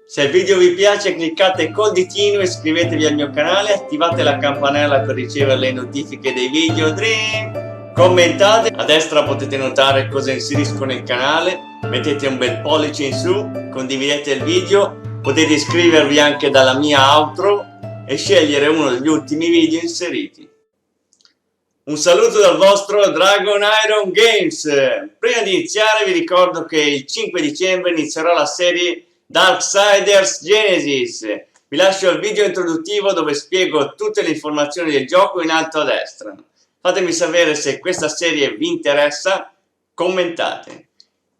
Se il video vi piace cliccate continuo, iscrivetevi al mio canale, attivate la campanella per ricevere le notifiche dei video, commentate, a destra potete notare cosa inserisco nel canale, mettete un bel pollice in su, condividete il video, potete iscrivervi anche dalla mia outro e scegliere uno degli ultimi video inseriti. Un saluto dal vostro Dragon Iron Games. Prima di iniziare vi ricordo che il 5 dicembre inizierà la serie Darksiders Genesis. Vi lascio il video introduttivo dove spiego tutte le informazioni del gioco in alto a destra. Fatemi sapere se questa serie vi interessa, commentate.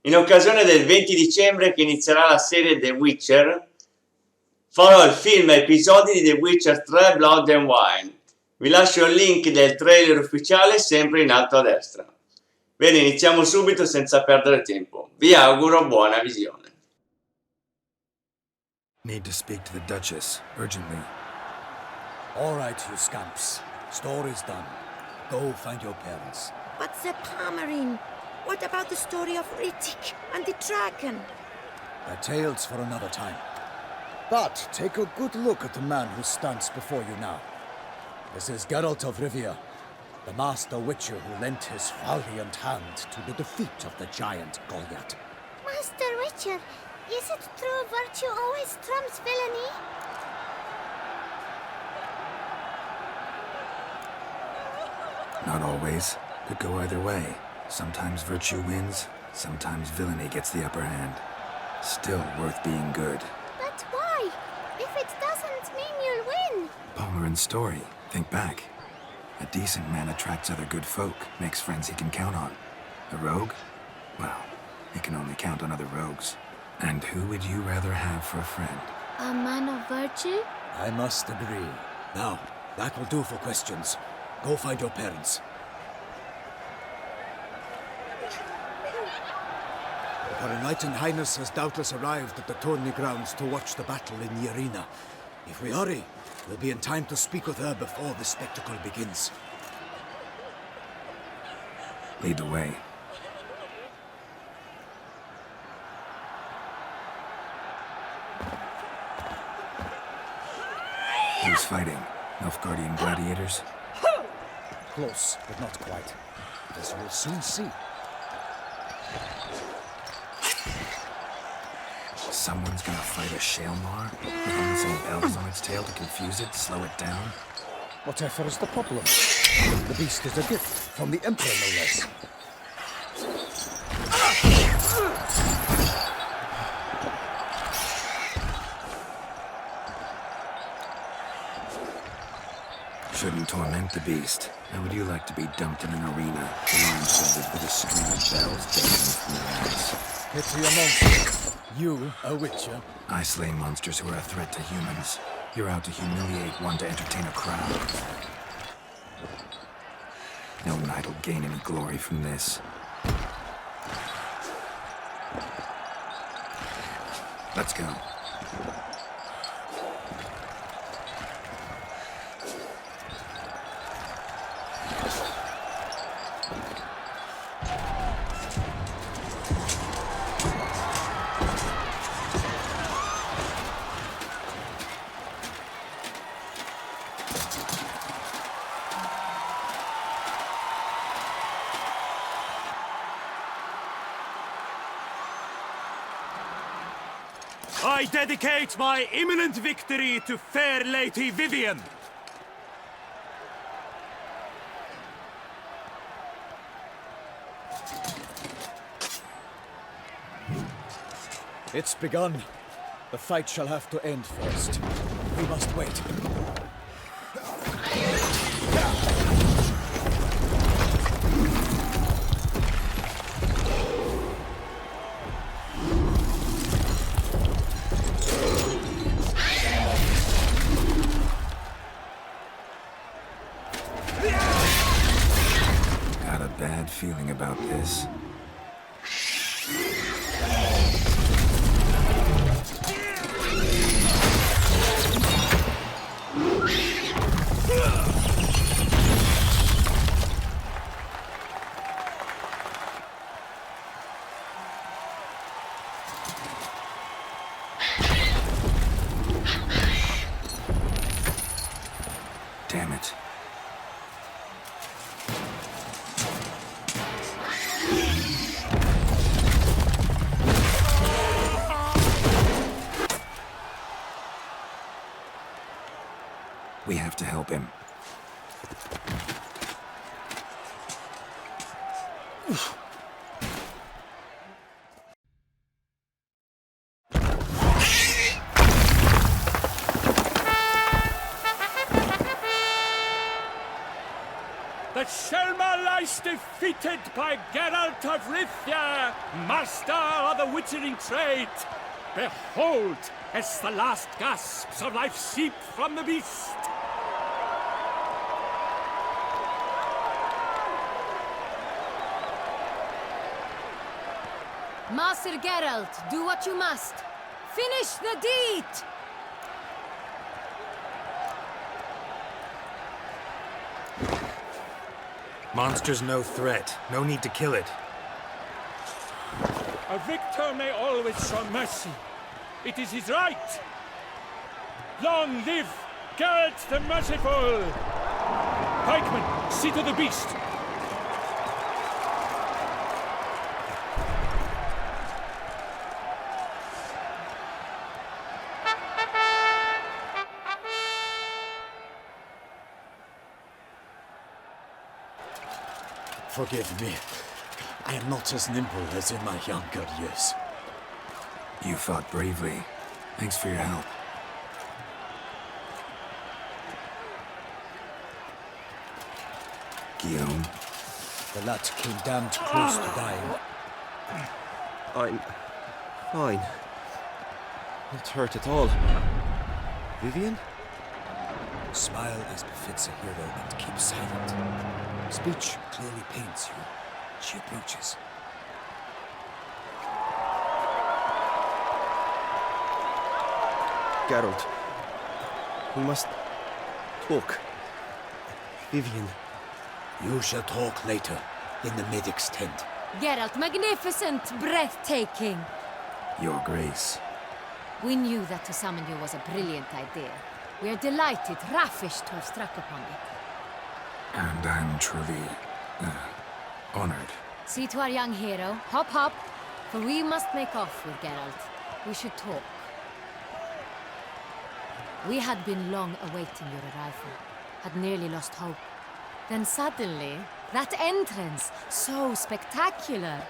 In occasione del 20 dicembre che inizierà la serie The Witcher, farò il film a episodi di The Witcher 3 Blood and Wine. Vi lascio il link del trailer ufficiale sempre in alto a destra. Bene, iniziamo subito senza perdere tempo. Vi auguro buona visione. Need to speak to the Duchess, urgently. All right, you scamps. Story's done. Go find your parents. But the Palmerine, what about the story of Rittik and the dragon? They're tales for another time. But take a good look at the man who stands before you now. This is Geralt of Rivia, the master witcher who lent his valiant hand to the defeat of the giant Goliath. Master Witcher, is it true virtue always trumps villainy? Not always. Could go either way. Sometimes virtue wins, sometimes villainy gets the upper hand. Still worth being good. But why? If it doesn't mean you'll win. Palmerin's story. Think back. A decent man attracts other good folk, makes friends he can count on. A rogue? Well, he can only count on other rogues. And who would you rather have for a friend? A man of virtue? I must agree. Now, that will do for questions. Go find your parents. Her Knight and Highness has doubtless arrived at the tourney grounds to watch the battle in the arena. If we hurry, we'll be in time to speak with her before the spectacle begins. Lead the way. Who's fighting? Nilfgaardian gladiators? Close, but not quite. As we'll soon see. Someone's gonna fight a Shaelmar? With horns and bells on its tail to confuse it, slow it down? Whatever is the problem? The beast is a gift from the Emperor, no less. Shouldn't torment the beast. How would you like to be dumped in an arena, blindfolded with a string of bells dangling from your ass? Pity a monster. You, a witcher. I slay monsters who are a threat to humans. You're out to humiliate one to entertain a crowd. No knight will gain any glory from this. Let's go. I dedicate my imminent victory to fair Lady Vivian. It's begun. The fight shall have to end first. We must wait. Got a bad feeling about this. We have to help him. The Shelma lies defeated by Geralt of Rivia, master of the witchering trade. Behold, as the last gasps of life seep from the beast. Master Geralt, do what you must. Finish the deed! Monster's no threat. No need to kill it. A victor may always show mercy. It is his right. Long live Geralt the Merciful! Pikeman, see to the beast. Forgive me. I am not as nimble as in my younger years. You fought bravely. Thanks for your help. Guillaume. The lad came damned close to dying. I'm fine. Not hurt at all. Vivian? Smile as befits a hero and keep silent. Speech clearly pains you. She approaches. Geralt. We must talk. Vivian. You shall talk later, in the medic's tent. Geralt, magnificent, breathtaking. Your Grace. We knew that to summon you was a brilliant idea. We are delighted, ravished to have struck upon it. And I'm truly, honored. See to our young hero. Hop, hop. For we must make off with Geralt. We should talk. We had been long awaiting your arrival. Had nearly lost hope. Then suddenly, that entrance, so spectacular.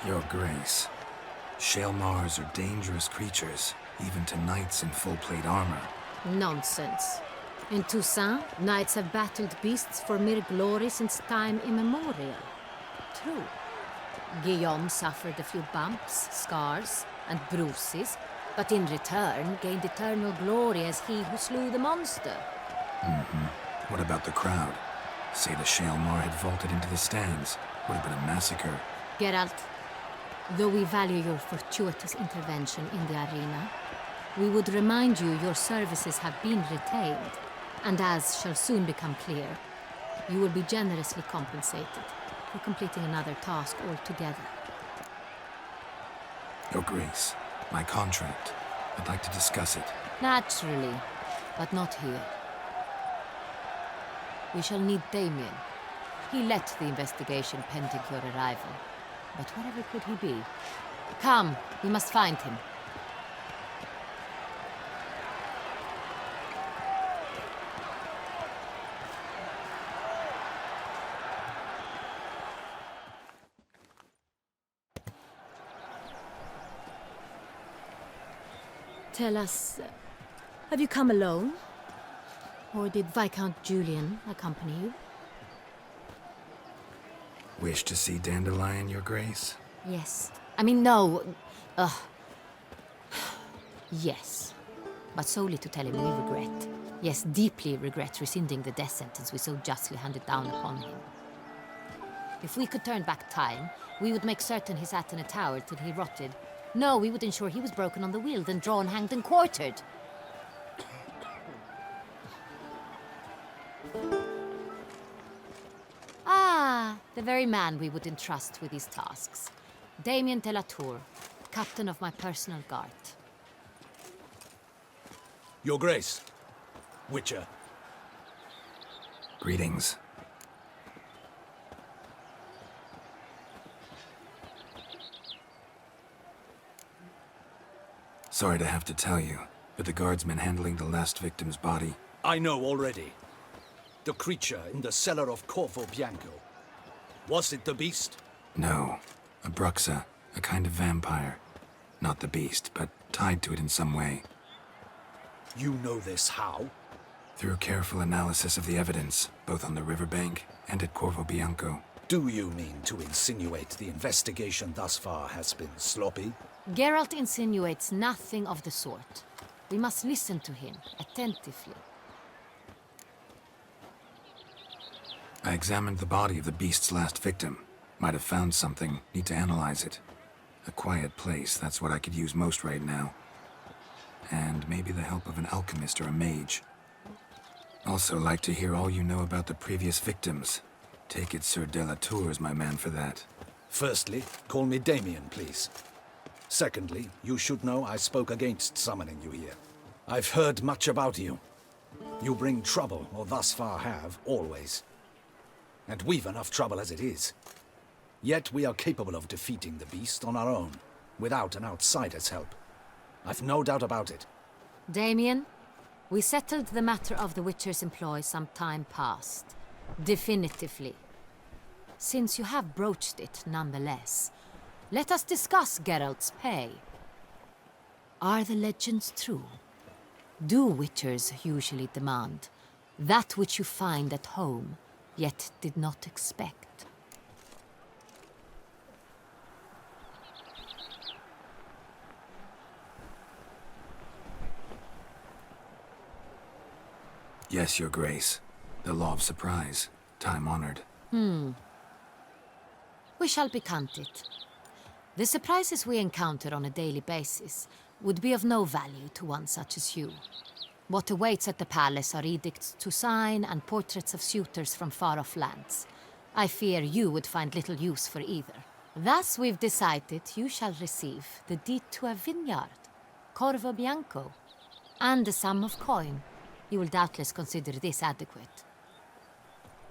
Your Grace. Shaelmars are dangerous creatures, even to knights in full plate armor. Nonsense. In Toussaint, knights have battled beasts for mere glory since time immemorial. True. Guillaume suffered a few bumps, scars, and bruises, but in return gained eternal glory as he who slew the monster. What about the crowd? Say the Shaelmar had vaulted into the stands. Would have been a massacre. Geralt, though we value your fortuitous intervention in the arena, we would remind you your services have been retained, and as shall soon become clear, you will be generously compensated for completing another task altogether. Your Grace, my contract. I'd like to discuss it. Naturally, but not here. We shall need Damien. He led the investigation pending your arrival. But wherever could he be? Come, we must find him. Tell us, have you come alone? Or did Viscount Julian accompany you? Wish to see Dandelion, Your Grace? Yes. I mean, no. Yes. But solely to tell him we regret. Yes, deeply regret rescinding the death sentence we so justly handed down upon him. If we could turn back time, we would make certain he sat in a tower till he rotted. No, we would ensure he was broken on the wheel, then drawn, hanged, and quartered. Ah, the very man we would entrust with these tasks. Damien de la Tour, captain of my personal guard. Your Grace. Witcher. Greetings. Sorry to have to tell you, but the guardsman handling the last victim's body... I know already. The creature in the cellar of Corvo Bianco. Was it the beast? No. A bruxa, a kind of vampire. Not the beast, but tied to it in some way. You know this how? Through careful analysis of the evidence, both on the riverbank and at Corvo Bianco. Do you mean to insinuate the investigation thus far has been sloppy? Geralt insinuates nothing of the sort. We must listen to him attentively. I examined the body of the beast's last victim. Might have found something, need to analyze it. A quiet place, that's what I could use most right now. And maybe the help of an alchemist or a mage. Also like to hear all you know about the previous victims. Take it Sir Delatour is my man for that. Firstly, call me Damien, please. Secondly, you should know I spoke against summoning you here. I've heard much about you. You bring trouble, or thus far have, always. And we've enough trouble as it is. Yet we are capable of defeating the beast on our own, without an outsider's help. I've no doubt about it. Damien, we settled the matter of the Witcher's employ some time past. Definitively. Since you have broached it nonetheless, let us discuss Geralt's pay. Are the legends true? Do Witchers usually demand that which you find at home, yet did not expect? Yes, Your Grace. The law of surprise. Time-honored. We shall be candid. The surprises we encounter on a daily basis would be of no value to one such as you. What awaits at the palace are edicts to sign and portraits of suitors from far-off lands. I fear you would find little use for either. Thus we've decided you shall receive the deed to a vineyard, Corvo Bianco, and a sum of coin. You will doubtless consider this adequate.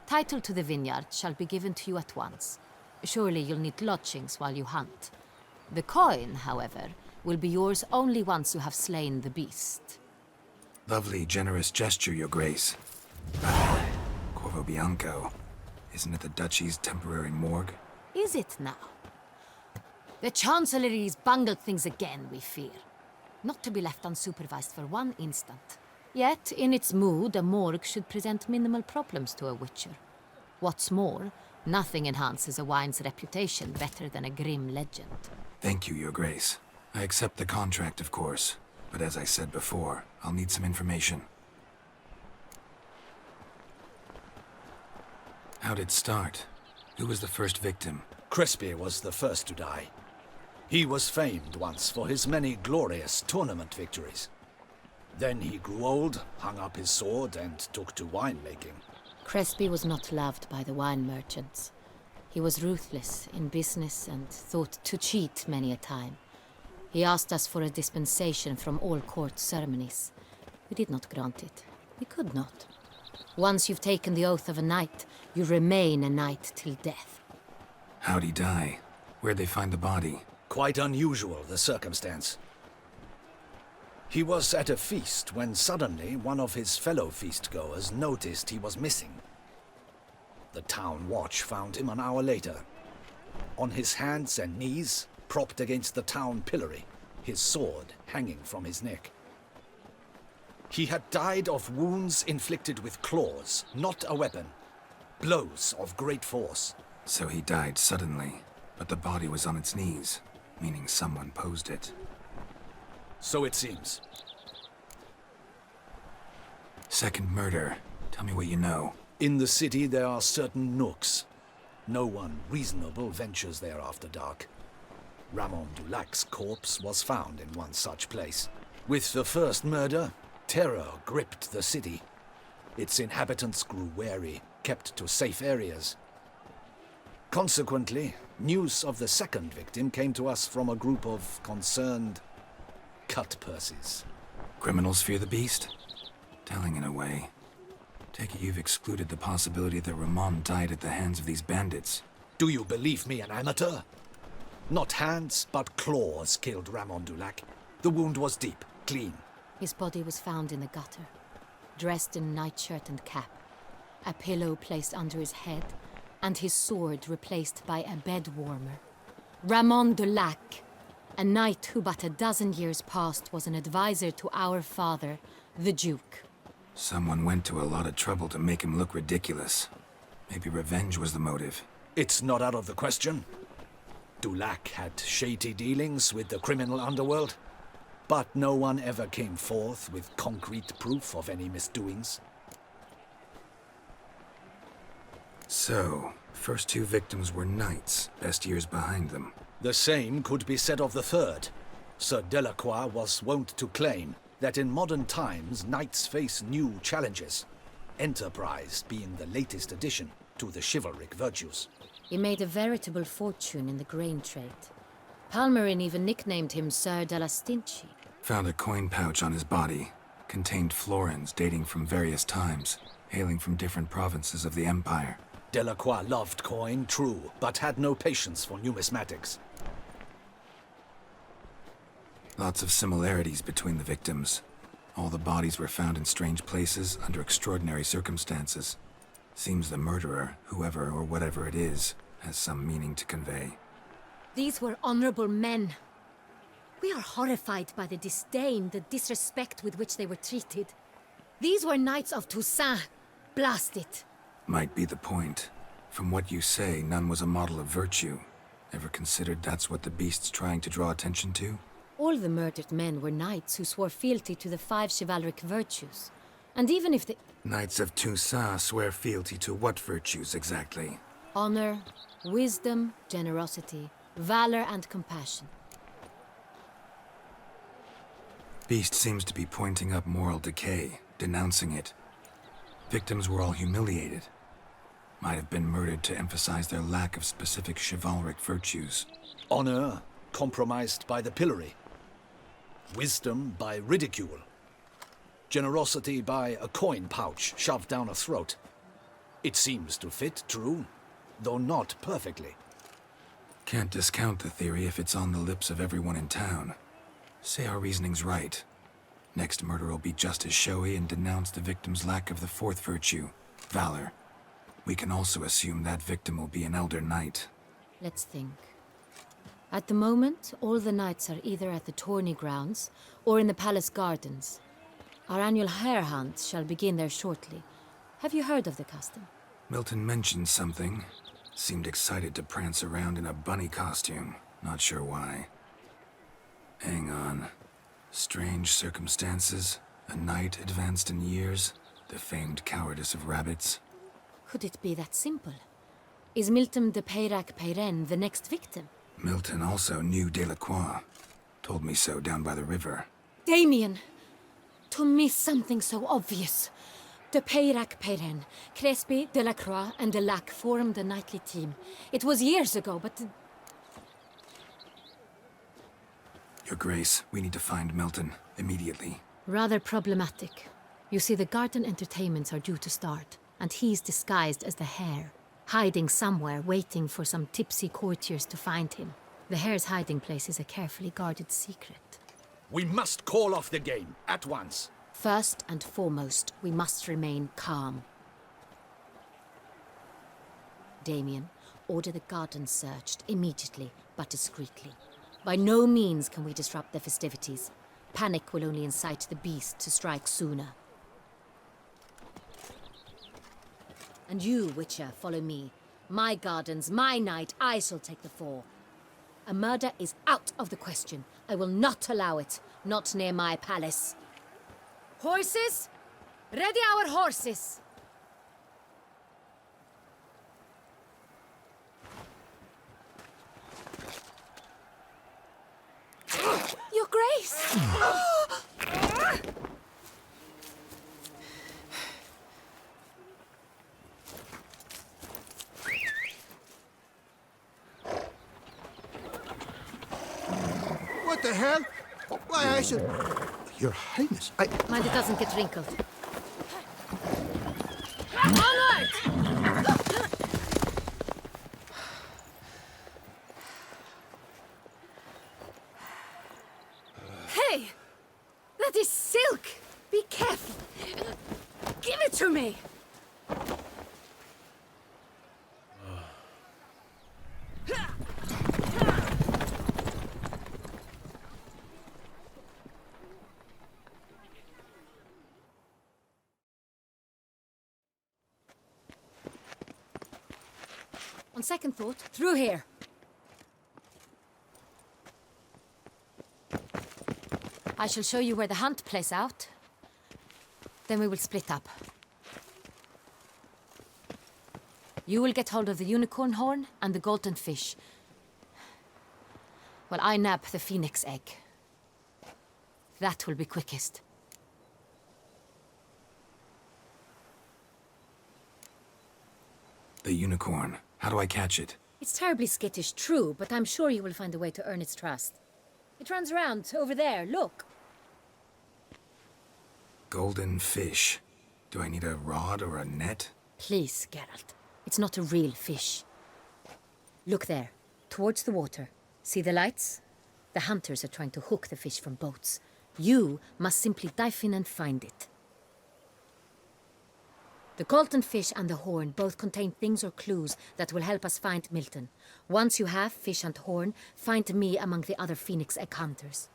Title to the vineyard shall be given to you at once. Surely you'll need lodgings while you hunt. The coin, however, will be yours only once you have slain the beast. Lovely, generous gesture, Your Grace. Corvo Bianco. Isn't it the Duchy's temporary morgue? Is it now? The Chancellery's bungled things again, we fear. Not to be left unsupervised for one instant. Yet, in its mood, a morgue should present minimal problems to a Witcher. What's more, nothing enhances a wine's reputation better than a grim legend. Thank you, Your Grace. I accept the contract, of course. But as I said before, I'll need some information. How'd it start? Who was the first victim? Crespi was the first to die. He was famed once for his many glorious tournament victories. Then he grew old, hung up his sword, and took to winemaking. Crespi was not loved by the wine merchants. He was ruthless in business and thought to cheat many a time. He asked us for a dispensation from all court ceremonies. We did not grant it. We could not. Once you've taken the oath of a knight, you remain a knight till death. How'd he die? Where'd they find the body? Quite unusual, the circumstance. He was at a feast when suddenly one of his fellow feastgoers noticed he was missing. The town watch found him an hour later. On his hands and knees, propped against the town pillory, his sword hanging from his neck. He had died of wounds inflicted with claws, not a weapon. Blows of great force. So he died suddenly, but the body was on its knees, meaning someone posed it. So it seems. Second murder. Tell me what you know. In the city there are certain nooks. No one reasonable ventures there after dark. Ramon Dulac's corpse was found in one such place. With the first murder, terror gripped the city. Its inhabitants grew wary, kept to safe areas. Consequently, news of the second victim came to us from a group of concerned cut-purses. Criminals fear the beast? Telling in a way. Take it you've excluded the possibility that Ramon died at the hands of these bandits. Do you believe me an amateur? Not hands, but claws killed Ramon Dulac. The wound was deep, clean. His body was found in the gutter, dressed in nightshirt and cap, a pillow placed under his head, and his sword replaced by a bed warmer. Ramon de Lac, a knight who but a dozen years past was an advisor to our father, the Duke. Someone went to a lot of trouble to make him look ridiculous. Maybe revenge was the motive. It's not out of the question. Dulac had shady dealings with the criminal underworld, but no one ever came forth with concrete proof of any misdoings. So, first two victims were knights, best years behind them. The same could be said of the third. Sir Delacroix was wont to claim that in modern times knights face new challenges, enterprise being the latest addition to the chivalric virtues. He made a veritable fortune in the grain trade. Palmerin even nicknamed him Sir de la Stinchi. Found a coin pouch on his body. Contained florins dating from various times, hailing from different provinces of the Empire. Delacroix loved coin, true, but had no patience for numismatics. Lots of similarities between the victims. All the bodies were found in strange places under extraordinary circumstances. Seems the murderer, whoever or whatever it is, has some meaning to convey. These were honorable men. We are horrified by the disdain, the disrespect with which they were treated. These were knights of Toussaint. Blast it. Might be the point. From what you say, none was a model of virtue. Ever considered that's what the beast's trying to draw attention to? All the murdered men were knights who swore fealty to the 5 chivalric virtues. And even if the Knights of Toussaint swear fealty to what virtues exactly? honor, wisdom, generosity, valor, and compassion. Beast seems to be pointing up moral decay, denouncing it. Victims were all humiliated. Might have been murdered to emphasize their lack of specific chivalric virtues. Honor compromised by the pillory. Wisdom by ridicule. Generosity by a coin pouch shoved down a throat. It seems to fit, true, though not perfectly. Can't discount the theory if it's on the lips of everyone in town. Say our reasoning's right. Next murder will be just as showy and denounce the victim's lack of the 4th virtue, valor. We can also assume that victim will be an elder knight. Let's think. At the moment, all the knights are either at the tourney grounds or in the palace gardens. Our annual hare hunt shall begin there shortly. Have you heard of the custom? Milton mentioned something. Seemed excited to prance around in a bunny costume. Not sure why. Hang on. Strange circumstances. A knight advanced in years. The famed cowardice of rabbits. Could it be that simple? Is Milton de Peyrac-Peyren the next victim? Milton also knew Delacroix. Told me so down by the river. Damien! To miss something so obvious. De Peyrac-Peyren, Crespi, Delacroix, and Delac formed a knightly team. It was years ago, but... Your Grace, we need to find Milton. Immediately. Rather problematic. You see, the garden entertainments are due to start, and he's disguised as the hare, hiding somewhere, waiting for some tipsy courtiers to find him. The hare's hiding place is a carefully guarded secret. We must call off the game, at once. First and foremost, we must remain calm. Damien, order the garden searched immediately, but discreetly. By no means can we disrupt the festivities. Panic will only incite the beast to strike sooner. And you, Witcher, follow me. My gardens, my night, I shall take the fall. A murder is out of the question. I will not allow it. Not near my palace. Horses? Ready our horses! Your Grace! What the hell? Why, I should... Your Highness, I... Mind it doesn't get wrinkled. Onward! Hey! On second thought, through here. I shall show you where the hunt plays out. Then we will split up. You will get hold of the unicorn horn and the golden fish. While I nab the phoenix egg. That will be quickest. The unicorn. How do I catch it? It's terribly skittish, true, but I'm sure you will find a way to earn its trust. It runs around over there, look. Golden fish. Do I need a rod or a net? Please, Geralt. It's not a real fish. Look there, towards the water. See the lights? The hunters are trying to hook the fish from boats. You must simply dive in and find it. The golden fish and the horn both contain things or clues that will help us find Milton. Once you have fish and horn, find me among the other phoenix egg hunters.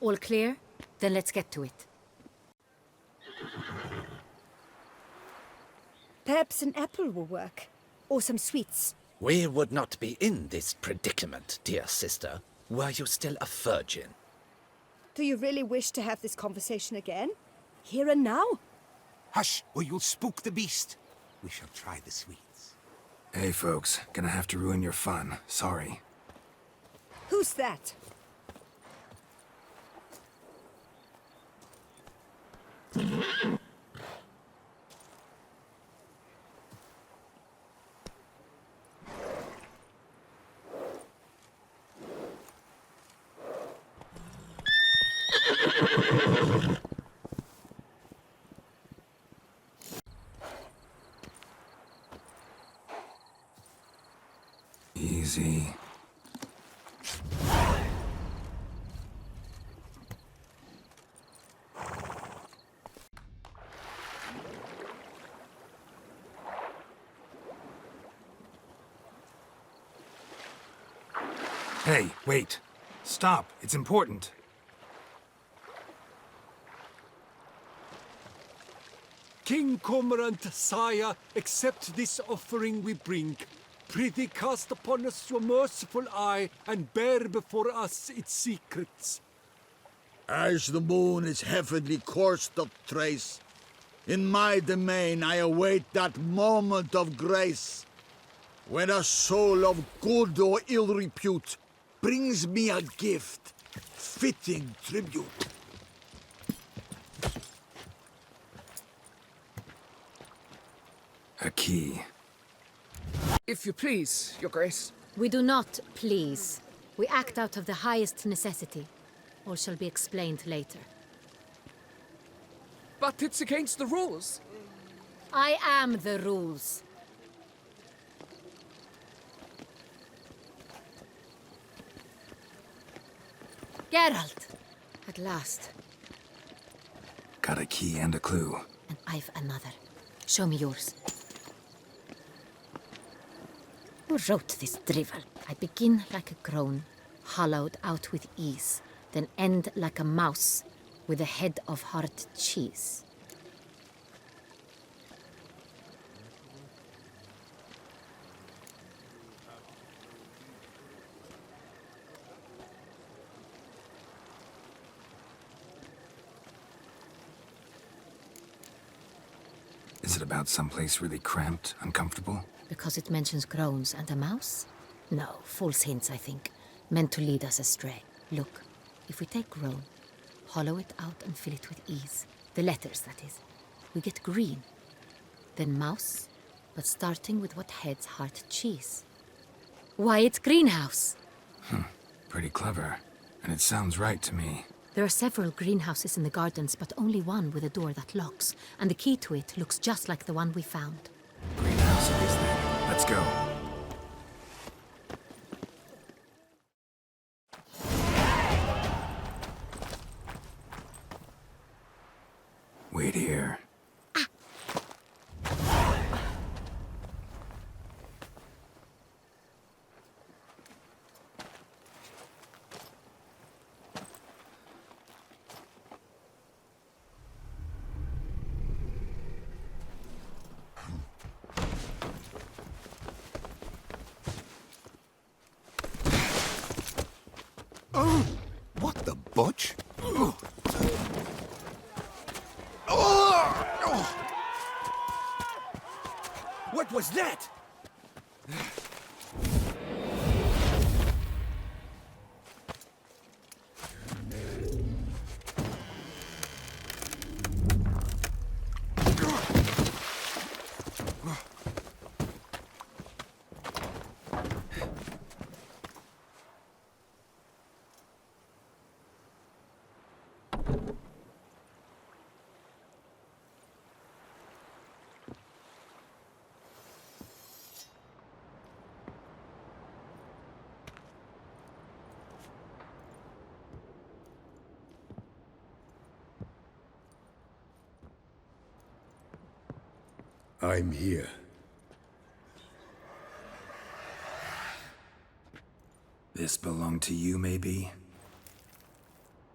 All clear? Then let's get to it. Perhaps an apple will work. Or some sweets. We would not be in this predicament, dear sister, were you still a virgin. Do you really wish to have this conversation again? Here and now? Hush, or you'll spook the beast. We shall try the sweets. Hey, folks. Gonna have to ruin your fun. Sorry. Who's that? Easy. Hey, wait. Stop. It's important. King Cormorant, sire, accept this offering we bring. Prithee cast upon us your merciful eye, and bear before us its secrets. As the moon is heavenly course doth trace, in my domain I await that moment of grace, when a soul of good or ill repute brings me a gift, fitting tribute. A key. If you please, Your Grace. We do not please. We act out of the highest necessity. All shall be explained later. But it's against the rules. I am the rules. Geralt! At last. Got a key and a clue. And I've another. Show me yours. Who wrote this drivel? I begin like a groan, hollowed out with ease, then end like a mouse with a head of hard cheese. Is it about someplace really cramped, uncomfortable? Because it mentions groans and a mouse? No, false hints, I think. Meant to lead us astray. Look, if we take groan, hollow it out and fill it with ease. The letters, that is. We get green. Then mouse, but starting with what heads hard cheese. Why, it's greenhouse! Pretty clever. And it sounds right to me. There are several greenhouses in the gardens, but only one with a door that locks. And the key to it looks just like the one we found. Greenhouse it is then. Let's go. Wait here. Butch? What was that? I'm here. This belonged to you, maybe?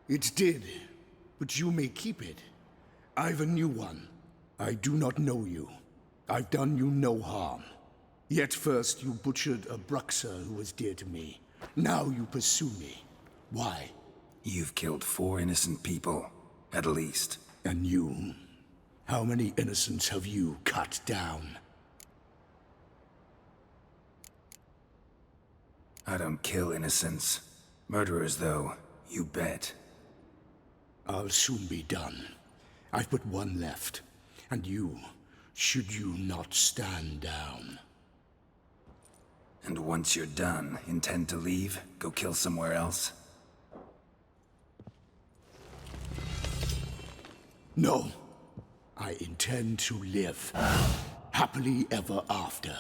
It did, but you may keep it. I've a new one. I do not know you. I've done you no harm. Yet first you butchered a Bruxer who was dear to me. Now you pursue me. Why? You've killed 4 innocent people, at least. And you? How many innocents have you cut down? I don't kill innocents. Murderers, though, you bet. I'll soon be done. I've but one left. And you, should you not stand down. And once you're done, intend to leave? Go kill somewhere else? No. I intend to live. Happily ever after.